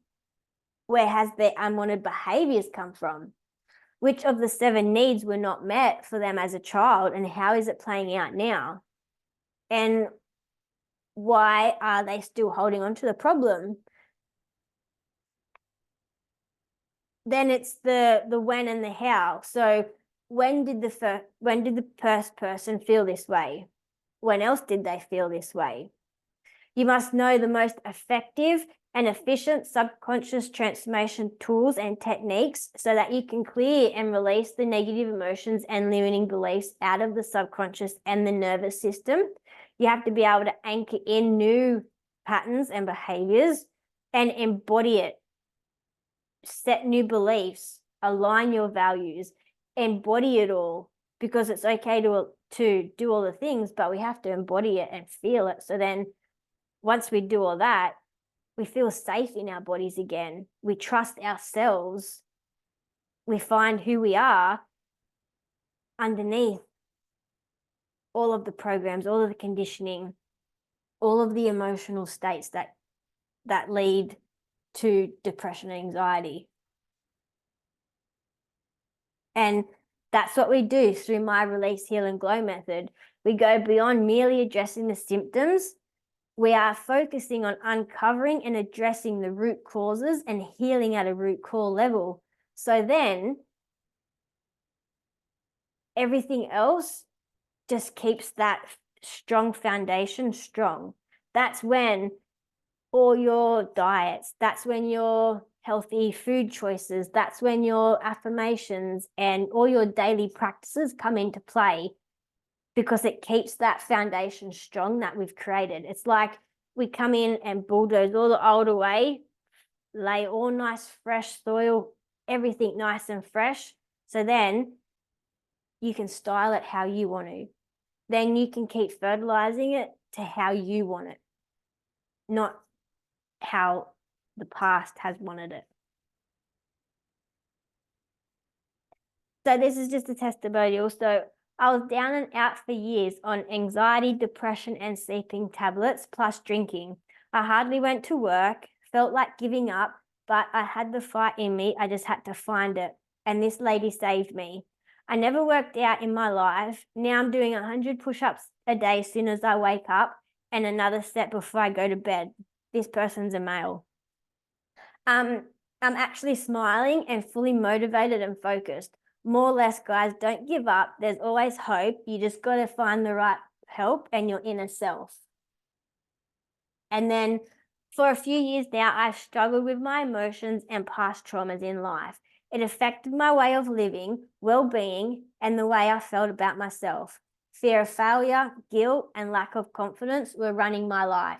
Where has their unwanted behaviors come from? Which of the 7 needs were not met for them as a child, and how is it playing out now? And why are they still holding on to the problem? Then it's the when and the how. So when did the first person feel this way? When else did they feel this way? You must know the most effective and efficient subconscious transformation tools and techniques so that you can clear and release the negative emotions and limiting beliefs out of the subconscious and the nervous system. You have to be able to anchor in new patterns and behaviors and embody it. Set new beliefs, align your values, embody it all, because it's okay to do all the things, but we have to embody it and feel it. So then once we do all that, we feel safe in our bodies again. We trust ourselves. We find who we are underneath all of the programs, all of the conditioning, all of the emotional states that lead to depression and anxiety. And that's what we do through my Release, Heal and Glow method. We go beyond merely addressing the symptoms. We are focusing on uncovering and addressing the root causes and healing at a root core level. So then everything else just keeps that strong foundation strong. That's when all your diets, that's when your healthy food choices, that's when your affirmations and all your daily practices come into play, because it keeps that foundation strong that we've created. It's like we come in and bulldoze all the old away, lay all nice fresh soil, everything nice and fresh. So then you can style it how you want to. Then you can keep fertilizing it to how you want it, not how the past has wanted it. So this is just a testimonial. So I was down and out for years on anxiety, depression, and sleeping tablets, plus drinking. I hardly went to work, felt like giving up, but I had the fight in me. I just had to find it. And this lady saved me. I never worked out in my life. Now I'm doing 100 push-ups a day as soon as I wake up, and another set before I go to bed. This person's a male. I'm actually smiling and fully motivated and focused. More or less, guys, don't give up. There's always hope. You just got to find the right help and your inner self. And then for a few years now, I've struggled with my emotions and past traumas in life. It affected my way of living, well-being, and the way I felt about myself. Fear of failure, guilt, and lack of confidence were running my life.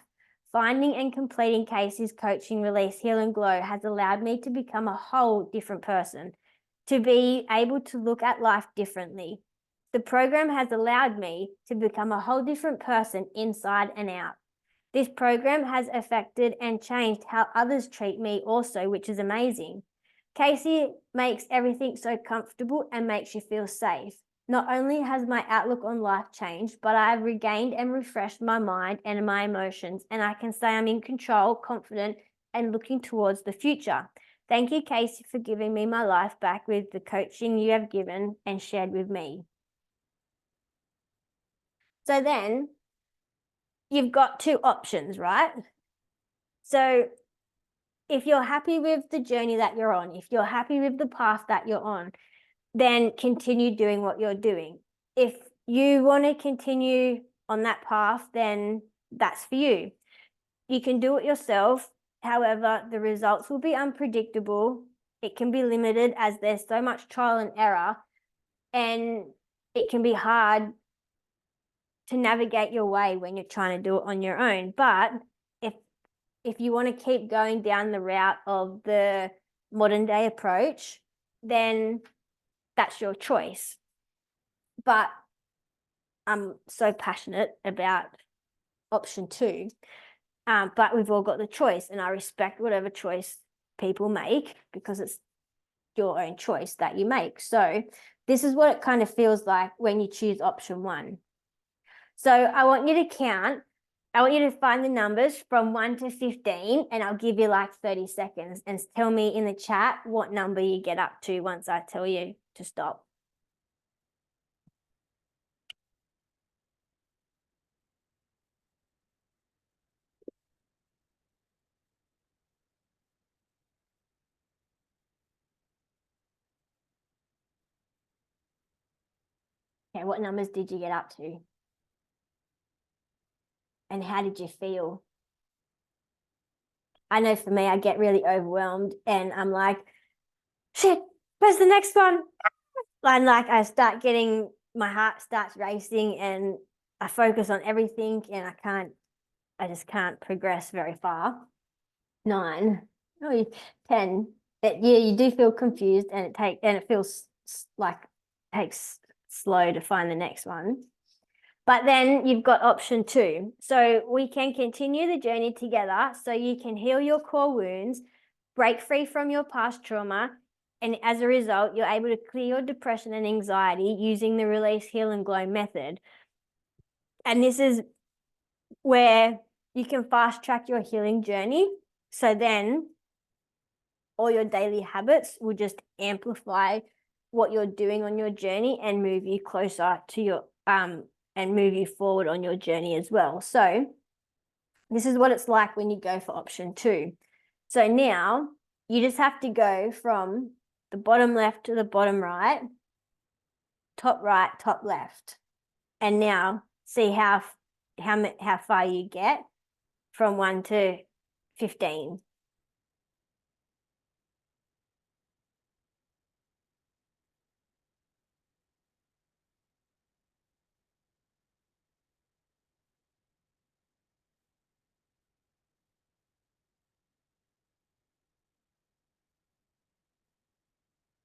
Finding and completing Casey's coaching, Release, Heal and Glow has allowed me to become a whole different person, to be able to look at life differently. The program has allowed me to become a whole different person inside and out. This program has affected and changed how others treat me also, which is amazing. Casey makes everything so comfortable and makes you feel safe. Not only has my outlook on life changed, but I have regained and refreshed my mind and my emotions, and I can say I'm in control, confident, and looking towards the future. Thank you, Casey, for giving me my life back with the coaching you have given and shared with me. So then you've got 2 options, right? So if you're happy with the journey that you're on, if you're happy with the path that you're on, then continue doing what you're doing. If you want to continue on that path, then that's for you. You can do it yourself. However, the results will be unpredictable. It can be limited as there's so much trial and error, and it can be hard to navigate your way when you're trying to do it on your own. But if you want to keep going down the route of the modern day approach, then that's your choice. But I'm so passionate about option 2. But we've all got the choice, and I respect whatever choice people make, because it's your own choice that you make. So This is what it kind of feels like when you choose option 1. So I want you to count. I want you to find the numbers from 1 to 15, and I'll give you like 30 seconds, and tell me in the chat what number you get up to once I tell you to stop. Okay, what numbers did you get up to? And how did you feel? I know for me, I get really overwhelmed and I'm like, shit, where's the next one? And like I start getting, my heart starts racing and I focus on everything and I just can't progress very far. 9, 10. Yeah, you do feel confused and it feels like it takes slow to find the next one. But then you've got option 2. So we can continue the journey together so you can heal your core wounds, break free from your past trauma, and as a result, you're able to clear your depression and anxiety using the Release, Heal, and Glow method. And this is where you can fast track your healing journey. So then all your daily habits will just amplify what you're doing on your journey and move you closer to your and move you forward on your journey as well. So this is what it's like when you go for option 2. So now you just have to go from the bottom left to the bottom right, top left. And now see how far you get from 1 to 15.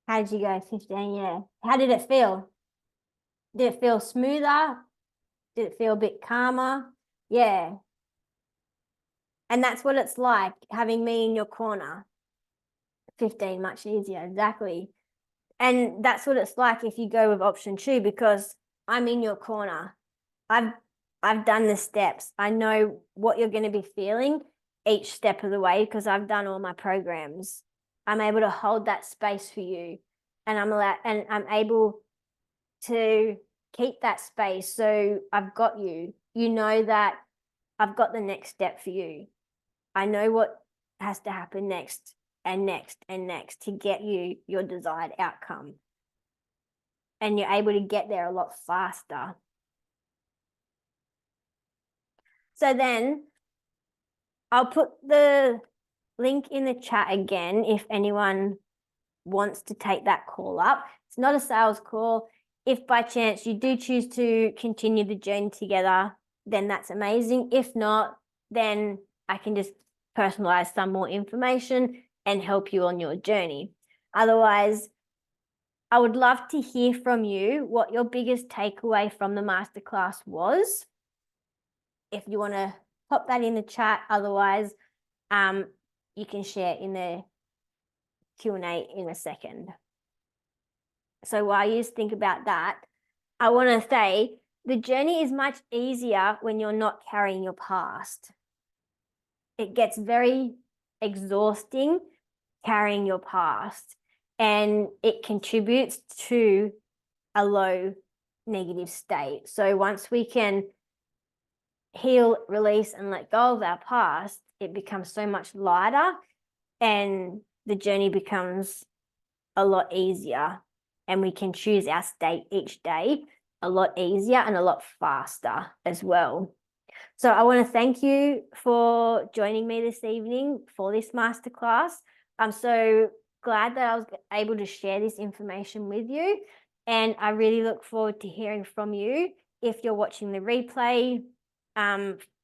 How did you go? 15, yeah. How did it feel? Did it feel smoother? Did it feel a bit calmer? Yeah. And that's what it's like having me in your corner. 15, much easier, exactly. And that's what it's like if you go with option 2, because I'm in your corner. I've done the steps. I know what you're going to be feeling each step of the way because I've done all my programs. I'm able to hold that space for you, and I'm able to keep that space. So I've got you. You know that I've got the next step for you. I know what has to happen next and next and next to get you your desired outcome. And you're able to get there a lot faster. So then I'll put the link in the chat again if anyone wants to take that call up. It's not a sales call. If by chance you do choose to continue the journey together, then that's amazing. If not, then I can just personalize some more information and help you on your journey. Otherwise, I would love to hear from you what your biggest takeaway from the masterclass was. If you want to pop that in the chat, otherwise you can share in the Q&A in a second. So while you just think about that, I want to say the journey is much easier when you're not carrying your past. It gets very exhausting carrying your past, and it contributes to a low negative state. So once we can heal, release, and let go of our past, it becomes so much lighter and the journey becomes a lot easier, and we can choose our state each day a lot easier and a lot faster as well. So I want to thank you for joining me this evening for this masterclass. I'm so glad that I was able to share this information with you, and I really look forward to hearing from you. If you're watching the replay,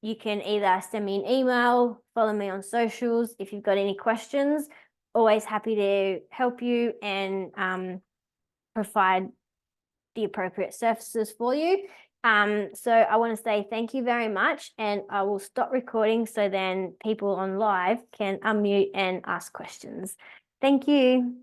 you can either send me an email, follow me on socials. If you've got any questions, always happy to help you and provide the appropriate services for you. So I want to say thank you very much, and I will stop recording so then people on live can unmute and ask questions. Thank you.